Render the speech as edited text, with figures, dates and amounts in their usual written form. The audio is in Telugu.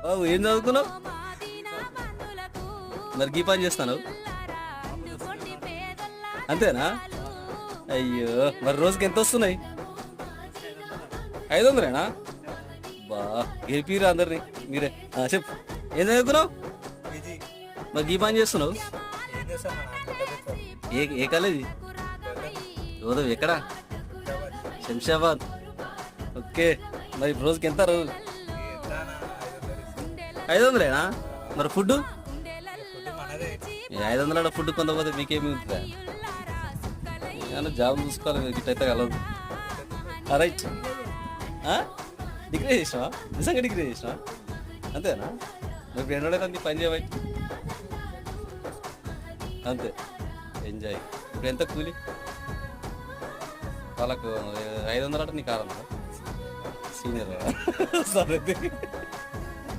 బాబు ఏం చదువుకున్నావు? మరి గీ పని చేస్తాను అంతేనా? అయ్యో మరి రోజుకి ఎంత వస్తున్నాయి? 500ఏనా? బా గెలిపిరా అందరినీ మీరే. చెప్పు ఏం చదువుకున్నావు? మరి గీ పని చేస్తున్నావు? ఏ కాలేజీ? చదువు ఎక్కడా? శంషాబాద్. ఓకే మరి రోజుకి ఎంత? రోజు 500ఏనా? మరి ఫుడ్ 500 ఫుడ్ కొంతపోతే మీకేమి ఉంటుందా? ఏమన్నా జాబ్ చూసుకోవాలి, ఇట్లయితే కలదు. రైట్. డిగ్రీ చేసినావా? నిజంగా డిగ్రీ చేసినావా? అంతేనా? మరి ఇప్పుడు ఎన్నడైతే పని చేయబట్టి అంతే ఎంజాయ్. ఇప్పుడు ఎంత కూలి? వాళ్ళకు 500 అంటే నీకు 600. సీనియర్ సరే